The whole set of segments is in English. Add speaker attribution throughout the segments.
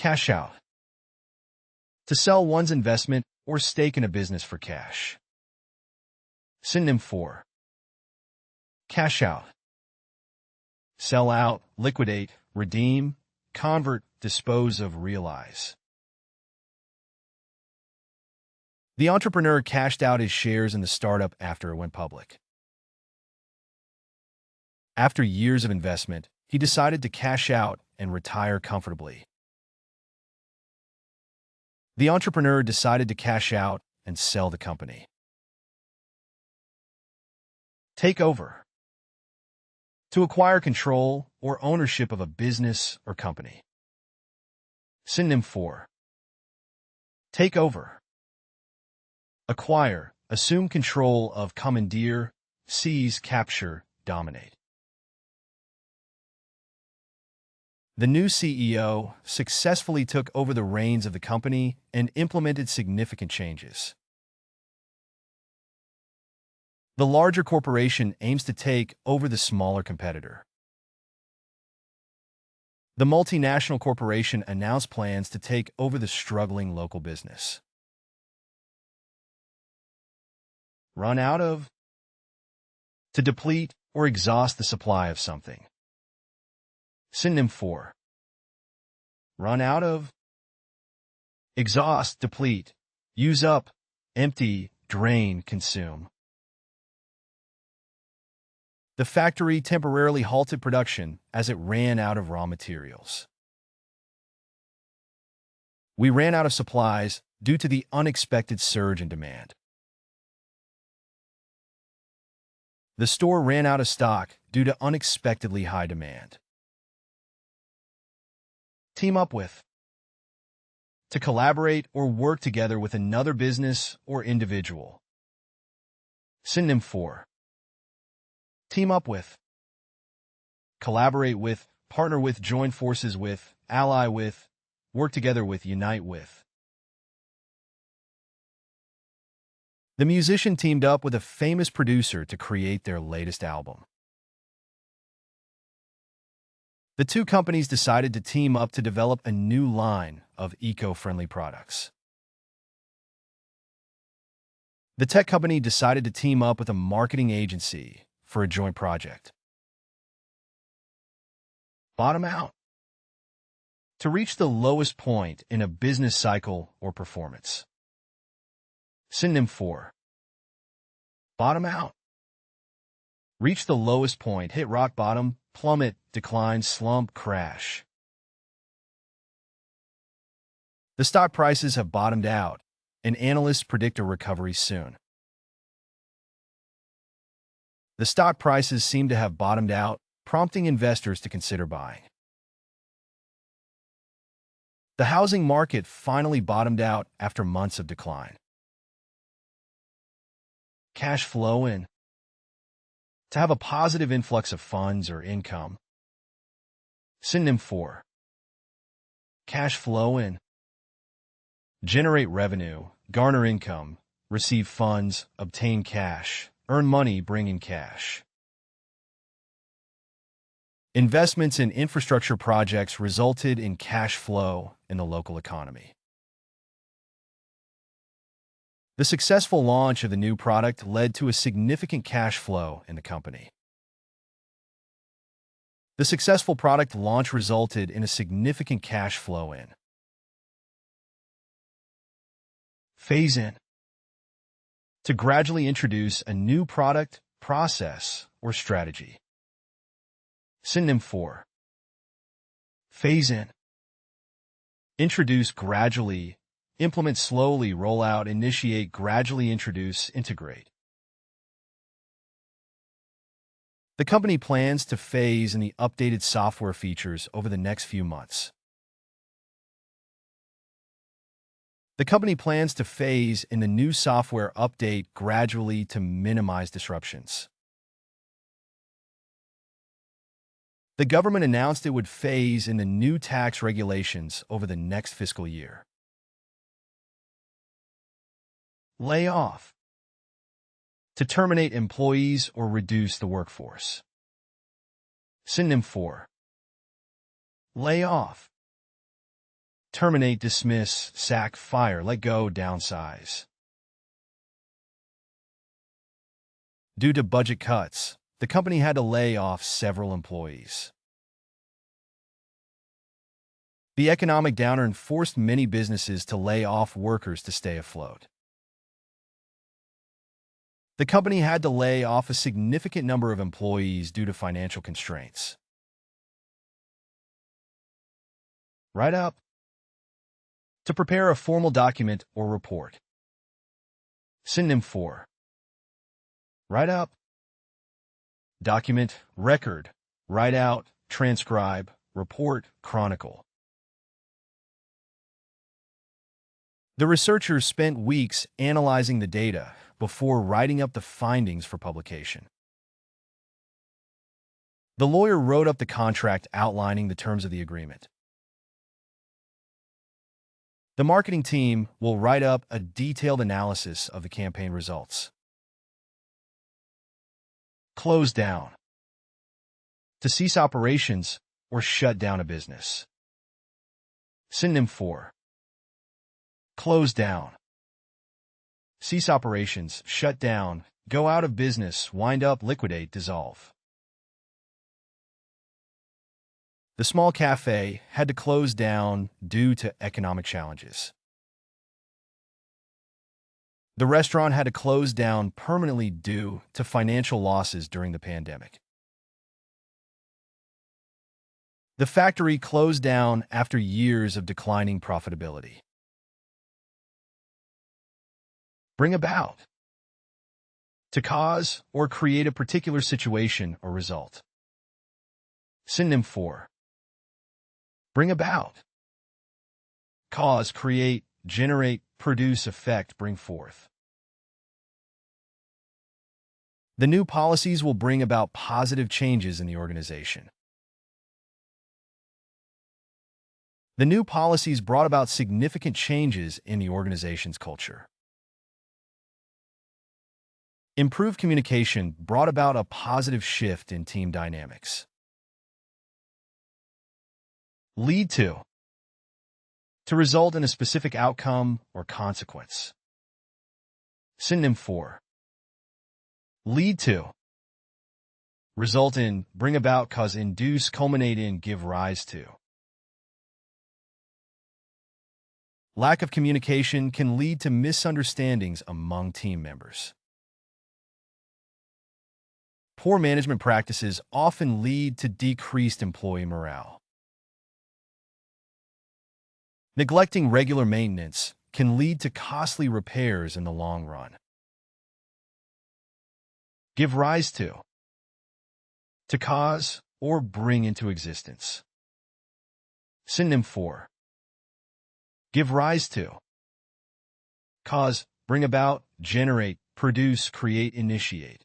Speaker 1: Cash out. To sell one's investment or stake in a business for cash. Synonym for cash out. Sell out, liquidate, redeem, convert, dispose of, realize. The entrepreneur cashed out his shares in the startup after it went public. After years of investment, he decided to cash out and retire comfortably. The entrepreneur decided to cash out and sell the company. Take over. To acquire control or ownership of a business or company. Synonym for take over. Acquire, assume control of, commandeer, seize, capture, dominate. The new CEO successfully took over the reins of the company and implemented significant changes. The larger corporation aims to take over the smaller competitor. The multinational corporation announced plans to take over the struggling local business. Run out of. To deplete or exhaust the supply of something. Synonym for run out of. Exhaust, deplete, use up, empty, drain, consume. The factory temporarily halted production as it ran out of raw materials. We ran out of supplies due to the unexpected surge in demand. The store ran out of stock due to unexpectedly high demand. Team up with. To collaborate or work together with another business or individual. Synonym for team up with. Collaborate with, partner with, join forces with, ally with, work together with, unite with. The musician teamed up with a famous producer to create their latest album. The two companies decided to team up to develop a new line of eco-friendly products. The tech company decided to team up with a marketing agency for a joint project. Bottom out. To reach the lowest point in a business cycle or performance. Synonym for bottom out. Reach the lowest point, hit rock bottom, plummet, decline, slump, crash. The stock prices have bottomed out, and analysts predict a recovery soon. The stock prices seem to have bottomed out, prompting investors to consider buying. The housing market finally bottomed out after months of decline. Cash flow in. To have a positive influx of funds or income. Synonym for cash flow in. Generate revenue, garner income, receive funds, obtain cash, earn money, bring in cash. Investments in infrastructure projects resulted in cash flow in the local economy. The successful launch of the new product led to a significant cash flow in the company. The successful product launch resulted in a significant cash flow in. Phase in. To gradually introduce a new product, process, or strategy. Synonym for phase in. Introduce gradually, implement slowly, roll out, initiate, gradually introduce, integrate. The company plans to phase in the updated software features over the next few months. The company plans to phase in the new software update gradually to minimize disruptions. The government announced it would phase in the new tax regulations over the next fiscal year. Lay off. To terminate employees or reduce the workforce. Synonym for lay off. terminate, dismiss, sack, fire, let go, downsize. Due to budget cuts, the company had to lay off several employees. The economic downturn forced many businesses to lay off workers to stay afloat. The company had to lay off a significant number of employees due to financial constraints. Write up. To prepare a formal document or report. Synonym for write up, document, record, write out, transcribe, report, chronicle. The researchers spent weeks analyzing the data before writing up the findings for publication. The lawyer wrote up the contract outlining the terms of the agreement. The marketing team will write up a detailed analysis of the campaign results. Close down. To cease operations or shut down a business. Synonym for close down. Cease operations, shut down, go out of business, wind up, liquidate, dissolve. The small cafe had to close down due to economic challenges. The restaurant had to close down permanently due to financial losses during the pandemic. The factory closed down after years of declining profitability. Bring about. To cause or create a particular situation or result. Synonym for bring about. Cause, create, generate, produce, effect, bring forth. The new policies will bring about positive changes in the organization. The new policies brought about significant changes in the organization's culture. Improved communication brought about a positive shift in team dynamics. Lead to. To result in a specific outcome or consequence. Synonym for lead to. Result in, bring about, cause, induce, culminate in, give rise to. Lack of communication can lead to misunderstandings among team members. Poor management practices often lead to decreased employee morale. Neglecting regular maintenance can lead to costly repairs in the long run. Give rise to. To cause or bring into existence. Synonym for give rise to. Cause, bring about, generate, produce, create, initiate.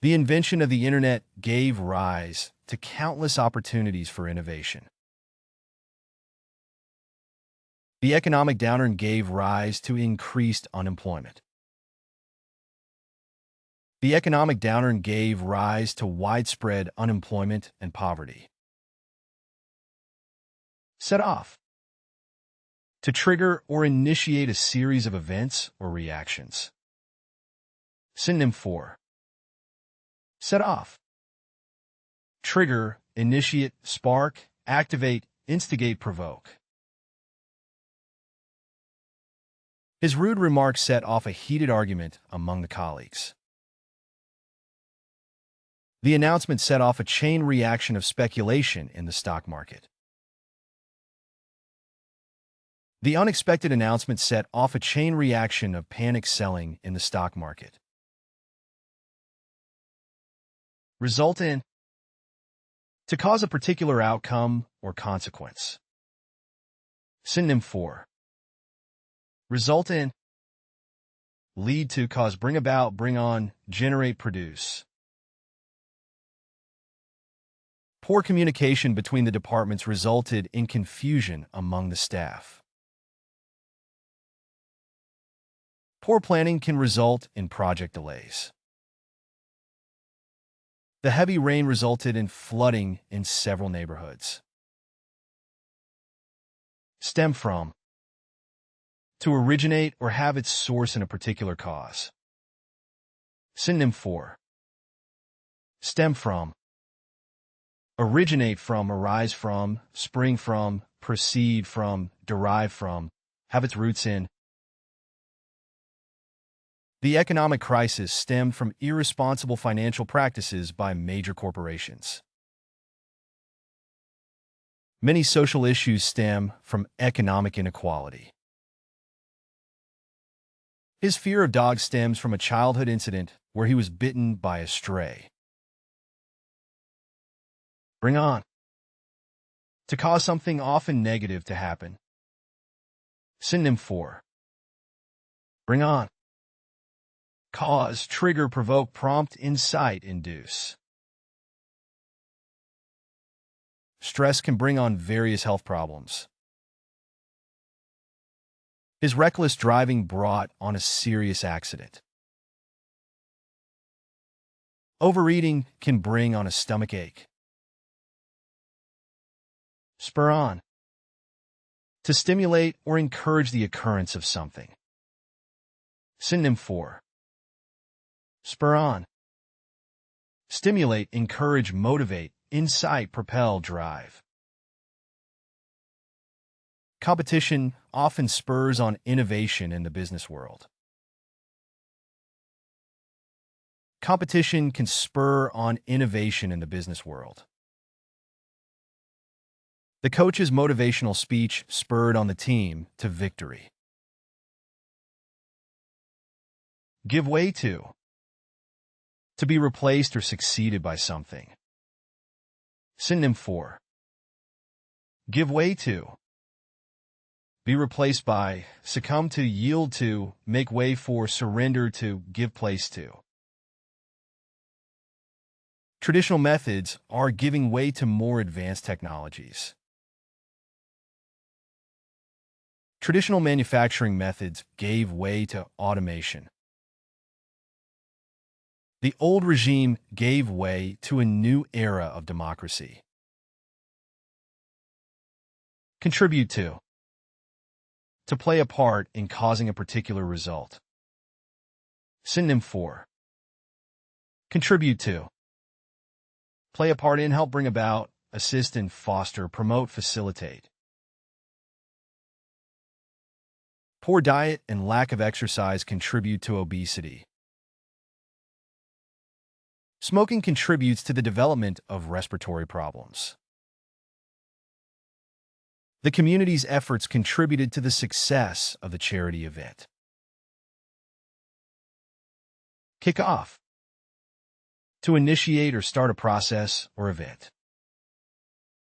Speaker 1: The invention of the Internet gave rise to countless opportunities for innovation. The economic downturn gave rise to increased unemployment. The economic downturn gave rise to widespread unemployment and poverty. Set off. To trigger or initiate a series of events or reactions. Synonym for set off. Trigger, initiate, spark, activate, instigate, provoke. His rude remarks set off a heated argument among the colleagues. The announcement set off a chain reaction of speculation in the stock market. The unexpected announcement set off a chain reaction of panic selling in the stock market. Result in. To cause a particular outcome or consequence. Synonym for result in. Lead to, cause, bring about, bring on, generate, produce. Poor communication between the departments resulted in confusion among the staff. Poor planning can result in project delays. The heavy rain resulted in flooding in several neighborhoods. Stem from. To originate or have its source in a particular cause. Synonym for. Stem from. Originate from, arise from, spring from, proceed from, derive from, have its roots in. The economic crisis stemmed from irresponsible financial practices by major corporations. Many social issues stem from economic inequality. His fear of dogs stems from a childhood incident where he was bitten by a stray. Bring on. To cause something often negative to happen. Synonym for. Bring on. Cause, trigger, provoke, prompt, incite, induce. Stress can bring on various health problems. His reckless driving brought on a serious accident. Overeating can bring on a stomach ache. Spur on. To stimulate or encourage the occurrence of something. Synonym for. Spur on. Stimulate, encourage, motivate, incite, propel, drive. Competition often spurs on innovation in the business world. Competition can spur on innovation in the business world. The coach's motivational speech spurred on the team to victory. Give way to. To be replaced or succeeded by something. Synonym for. Give way to. Be replaced by, succumb to, yield to, make way for, surrender to, give place to. Traditional methods are giving way to more advanced technologies. Traditional manufacturing methods gave way to automation. The old regime gave way to a new era of democracy. Contribute to. To play a part in causing a particular result. Synonym for. Contribute to. Play a part in, help bring about, assist in, foster, promote, facilitate. Poor diet and lack of exercise contribute to obesity. Smoking contributes to the development of respiratory problems. The community's efforts contributed to the success of the charity event. Kick off. To initiate or start a process or event.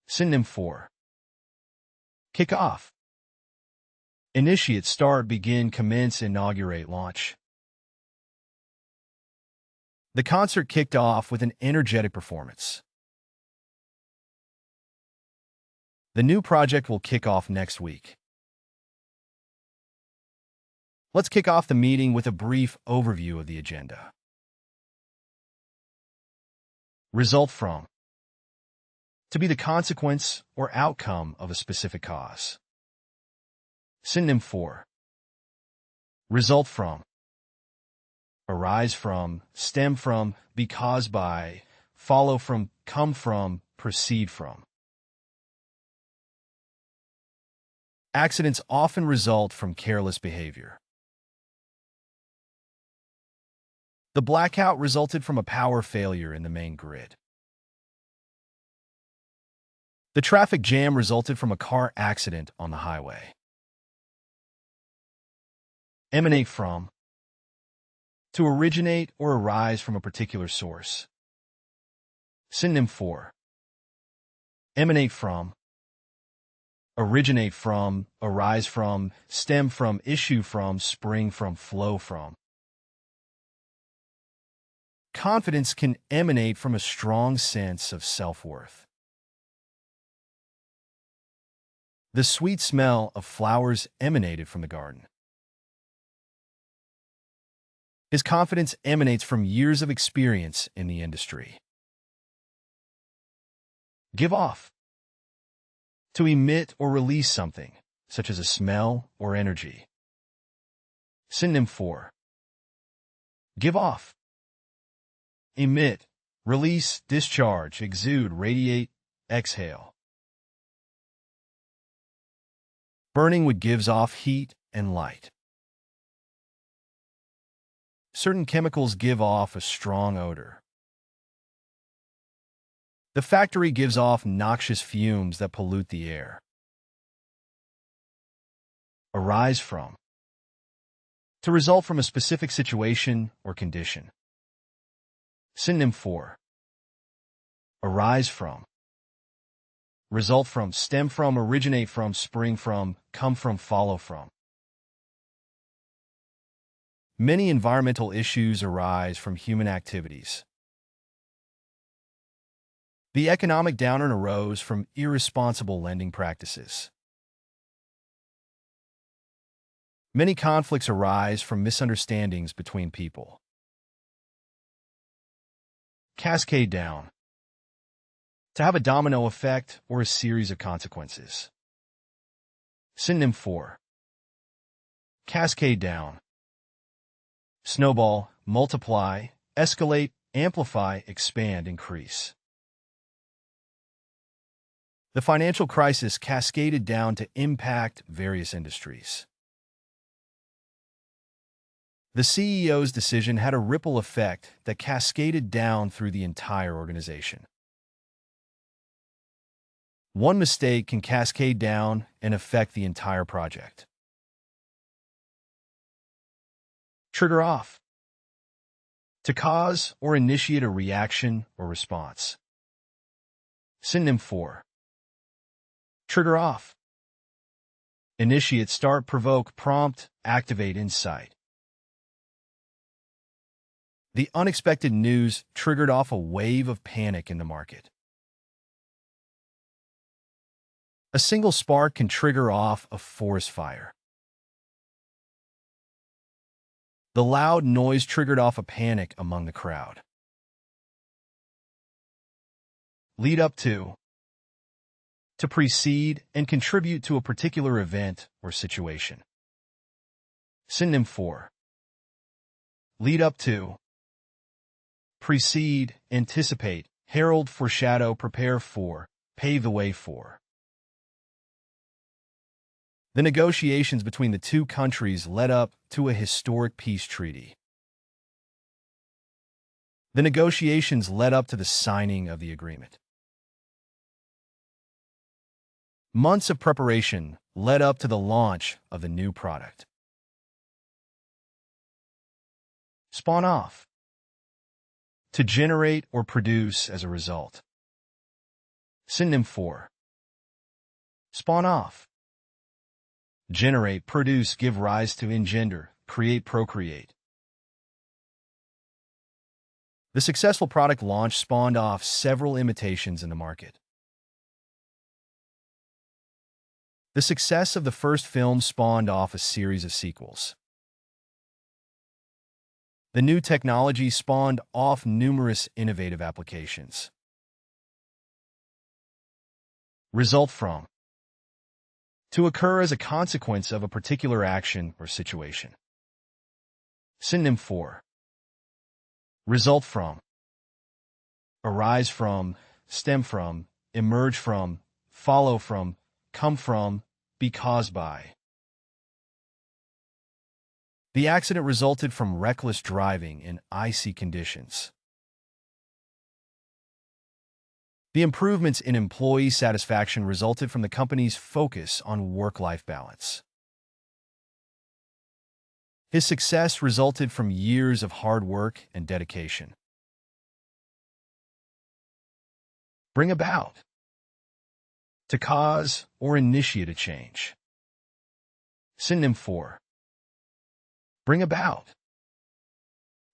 Speaker 1: Synonym for. Kick off. Initiate, start, begin, commence, inaugurate, launch. The concert kicked off with an energetic performance. The new project will kick off next week. Let's kick off the meeting with a brief overview of the agenda. Result from. To be the consequence or outcome of a specific cause. Synonym for. Result from. Arise from, stem from, be caused by, follow from, come from, proceed from. Accidents often result from careless behavior. The blackout resulted from a power failure in the main grid. The traffic jam resulted from a car accident on the highway. Emanate from. To originate or arise from a particular source. Synonym for. Emanate from. Originate from, arise from, stem from, issue from, spring from, flow from. Confidence can emanate from a strong sense of self-worth. The sweet smell of flowers emanated from the garden. His confidence emanates from years of experience in the industry. Give off. To emit or release something. such as a smell or energy. Synonym for give off. Emit, release, discharge, exude, radiate, exhale. Burning wood gives off heat and light. Certain chemicals give off a strong odor. The factory gives off noxious fumes that pollute the air. Arise from. To result from a specific situation or condition. Synonym for arise from. Result from, stem from, originate from, spring from, come from, follow from. Many environmental issues arise from human activities. The economic downturn arose from irresponsible lending practices. Many conflicts arise from misunderstandings between people. Cascade down. To have a domino effect or a series of consequences. Synonym for cascade down. Snowball, multiply, escalate, amplify, expand, increase. The financial crisis cascaded down to impact various industries. The CEO's decision had a ripple effect that cascaded down through the entire organization. One mistake can cascade down and affect the entire project. Trigger off. To cause or initiate a reaction or response. Synonym for trigger off. Initiate, start, provoke, prompt, activate, incite. The unexpected news triggered off a wave of panic in the market. A single spark can trigger off a forest fire. The loud noise triggered off a panic among the crowd. Lead up to precede and contribute to a particular event or situation. Synonym for lead up to, precede, anticipate, herald, foreshadow, prepare for, pave the way for. The negotiations between the two countries led up to a historic peace treaty. The negotiations led up to the signing of the agreement. Months of preparation led up to the launch of the new product. Spawn off. To generate or produce as a result. Synonym for spawn off. Generate, produce, give rise to, engender, create, procreate. The successful product launch spawned off several imitations in the market. The success of the first film spawned off a series of sequels. The new technology spawned off numerous innovative applications. Result from. To occur as a consequence of a particular action or situation. Synonym for result from. Arise from, stem from, emerge from, follow from, come from, be caused by. The accident resulted from reckless driving in icy conditions. The improvements in employee satisfaction resulted from the company's focus on work-life balance. His success resulted from years of hard work and dedication. Bring about. To cause or initiate a change. Synonym for bring about.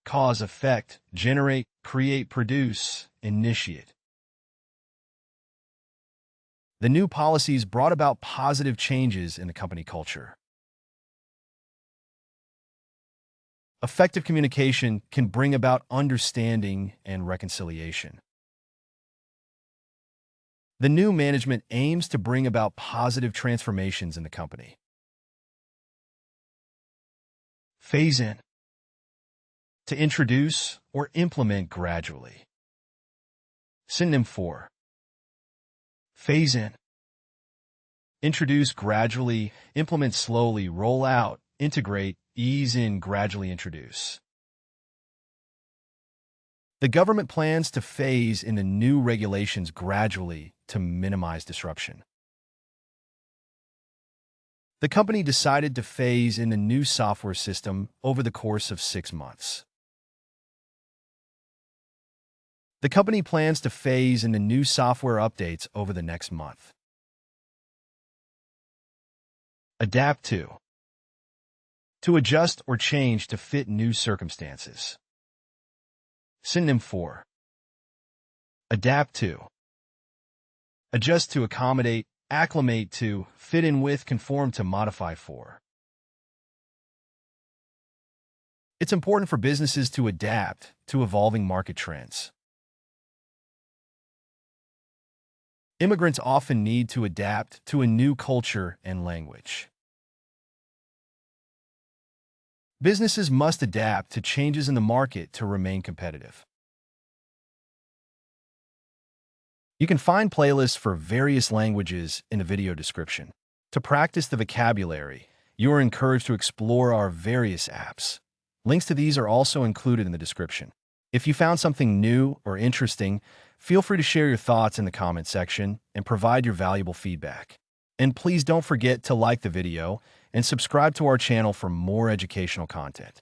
Speaker 1: Cause, effect, generate, create, produce, initiate. The new policies brought about positive changes in the company culture. Effective communication can bring about understanding and reconciliation. The new management aims to bring about positive transformations in the company. Phase in. To introduce or implement gradually. Synonym for. Phase in. Introduce gradually, implement slowly, roll out, integrate, ease in, gradually introduce. The government plans to phase in the new regulations gradually to minimize disruption. The company decided to phase in the new software system over the course of 6 months. The company plans to phase in the new software updates over the next month. Adapt to. To adjust or change to fit new circumstances. Synonym for. Adapt to. Adjust to accommodate, acclimate to, fit in with, conform to, modify for. It's important for businesses to adapt to evolving market trends. Immigrants often need to adapt to a new culture and language. Businesses must adapt to changes in the market to remain competitive. You can find playlists for various languages in the video description. To practice the vocabulary, you are encouraged to explore our various apps. Links to these are also included in the description. If you found something new or interesting, feel free to share your thoughts in the comment section and provide your valuable feedback. And please don't forget to like the video and subscribe to our channel for more educational content.